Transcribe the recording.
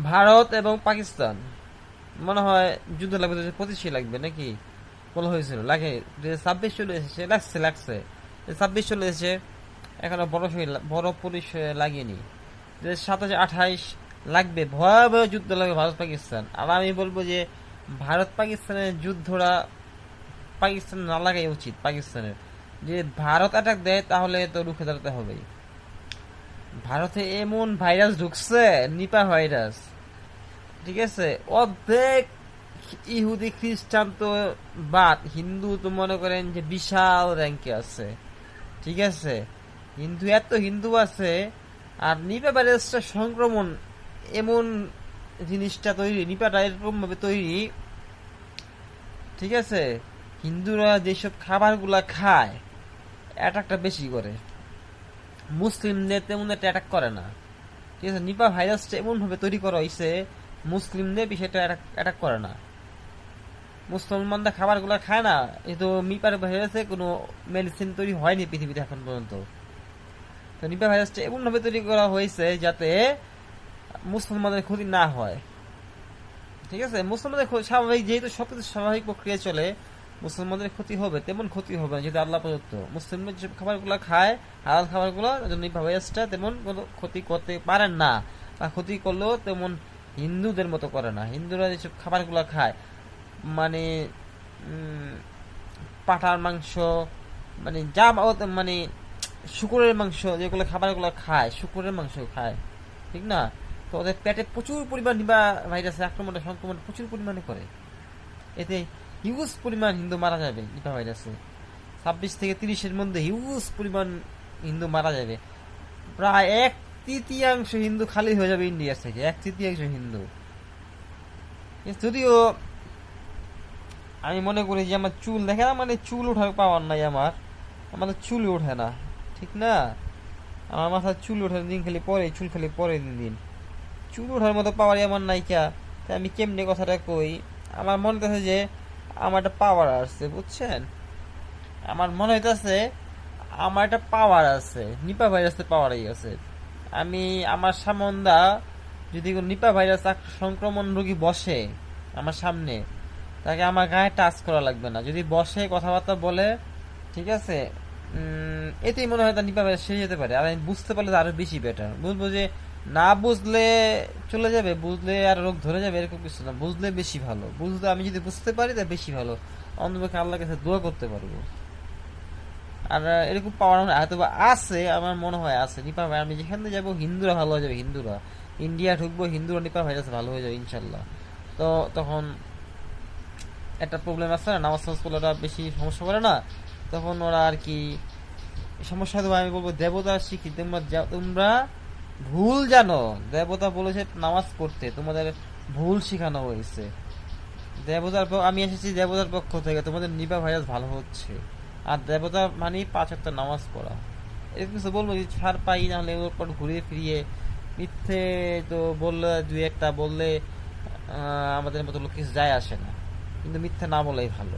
ভারত এবং পাকিস্তান মনে হয় যুদ্ধ লাগবে, 2025 লাগবে নাকি বলা হয়েছিল, লাগে 2026 চলে এসেছে, লাগছে 2026 চলে এসেছে, এখনো বড় পরিসরে লাগেনি। 2027-28 লাগবে, ভয়াবহ যুদ্ধ লাগবে ভারত পাকিস্তান। আর আমি বলবো যে ভারত পাকিস্তানের যুদ্ধটা পাকিস্তান না লাগাই উচিত। পাকিস্তানের যে ভারত অ্যাটাক দেয় তাহলে তো রুখে দাঁড়াতে হবেই। ভারতে এমন ভাইরাস ঢুকছে, নিপা ভাইরাস, ঠিক আছে, অর্ধেক ইহুদি খ্রিস্টান তো বাদ, হিন্দু তো মনে করেন যে বিশাল র্যাঙ্কে আছে, ঠিক আছে, হিন্দু এত হিন্দু আছে। আর নিপা ভাইরাসটা সংক্রমণ এমন জিনিসটা তৈরি, নিপাটা এরকম ভাবে তৈরি, ঠিক আছে, হিন্দুরা যেসব খাবারগুলা খায় অ্যাটাকটা বেশি করে, মুসলিমদের তেমন একটা অ্যাটাক করে না, ঠিক আছে। নিপা ভাইরাসটা এমন ভাবে তৈরি করা হয়েছে মুসলিমদের বিষয়টা অ্যাটাক করে না। মুসলমানরা খাবারগুলো খায় না, কিন্তু নিপার ভাইরাসে কোনো মেডিসিন তৈরি হয়নি পৃথিবীতে এখন পর্যন্ত। তো নিপা ভাইরাসটা এমন ভাবে তৈরি করা হয়েছে যাতে মুসলমানদের ক্ষতি না হয়, ঠিক আছে। মুসলমানদের স্বাভাবিক, যেহেতু সবকিছু স্বাভাবিক প্রক্রিয়া চলে, মুসলমানদের ক্ষতি হবে তেমন ক্ষতি হবে না, যেহেতু আল্লাহ প্রদত্ত। মুসলিমরা যে খাবারগুলো খায়, হালাল খাবারগুলো, নিপা ভাইরাসটা তেমন কোনো ক্ষতি করতে পারেন না, বা ক্ষতি করলেও তেমন হিন্দুদের মতো করে না। হিন্দুরা যেসব খাবারগুলো খায়, মানে পাঠার মাংস, মানে যা মানে শুকুরের মাংস, যেগুলো খাবারগুলো খায়, শুকুরের মাংস খায়, ঠিক না। তো ওদের পেটে প্রচুর পরিমাণ নিপা ভাইরাসের সংক্রমণ প্রচুর পরিমাণে করে। এতে হিউজ পরিমাণ হিন্দু মারা যাবে নিপা ভাইরাসে। 26 থেকে 30-এর মধ্যে হিউজ পরিমাণ হিন্দু মারা যাবে। প্রায় 1/3 হিন্দু খালি হয়ে যাবে ইন্ডিয়া থেকে, 1/3 হিন্দু। যদিও আমি মনে করি যে আমার চুল দেখে না, মানে চুল ওঠার পাওয়ার নাই আমার চুল ওঠে না, ঠিক না। আমার মাথায় চুল ওঠার দিন খালি পরে, চুল খালি পরে দিন দিন, চুল ওঠার মতো পাওয়ারই আমার নাইকা। তাই আমি কেমনে কথাটা কই, আমার মনে হচ্ছে যে আমার একটা পাওয়ার আছে, বুঝছেন। আমার মনে হইতেছে আমার একটা পাওয়ার আছে, নিপা ভাইরাসের পাওয়ারই আছে। আমি আমার সামন্দা যদি কোনো নিপা ভাইরাস সংক্রমণ রোগী বসে আমার সামনে, তাকে আমার গায়ে টাচ করা লাগবে না, যদি বসে কথাবার্তা বলে, ঠিক আছে, এতেই মনে হয় তার নিপা ভাইরাস সেরে যেতে পারে। আর আমি বুঝতে পারলে তো আরো বেশি বেটার। বুঝবো যে না বুঝলে চলে যাবে, বুঝলে আর রোগ ধরে যাবে এরকম কিছু না, বুঝলে বেশি ভালো। বুঝলে আমি যদি বুঝতে পারি তা বেশি ভালো, অন্তপক্ষে আল্লাহর কাছে দোয়া করতে পারবো। আর এরকম পাওয়ার হয়তো বা আছে, আমার মনে হয় আছে নিপা ভাই। আমি যেখানে যাবো হিন্দুরা ভালো হয়ে যাবে, হিন্দুরা ইন্ডিয়া ঢুকবো, হিন্দুরা নিপা ভাইরাস ভালো হয়ে যাবে ইনশাল্লাহ। তো তখন একটা প্রবলেম আছে না, নামাজ টামাজ পড়লে ওরা বেশি সমস্যা করে না, তখন ওরা আর কি সমস্যা দেবো। আমি বলবো দেবতা শিখি, তোমরা ভুল জানো, দেবতা বলেছে নামাজ পড়তে, তোমাদের ভুল শিখানো হয়েছে। আমি এসেছি দেবতার পক্ষ থেকে, তোমাদের নিপা ভাইরাস ভালো হচ্ছে। আর দেবতা মানে 5 ওয়াক্ত নামাজ পড়া, এরকম কিছু বলবো যদি ছাড় পাই, না হলে ওর পর ঘুরিয়ে ফিরিয়ে মিথ্যে তো বললে, দুই একটা বললে আমাদের মতো লোক কিছু যায় আসে না, কিন্তু মিথ্যা না বলাই ভালো।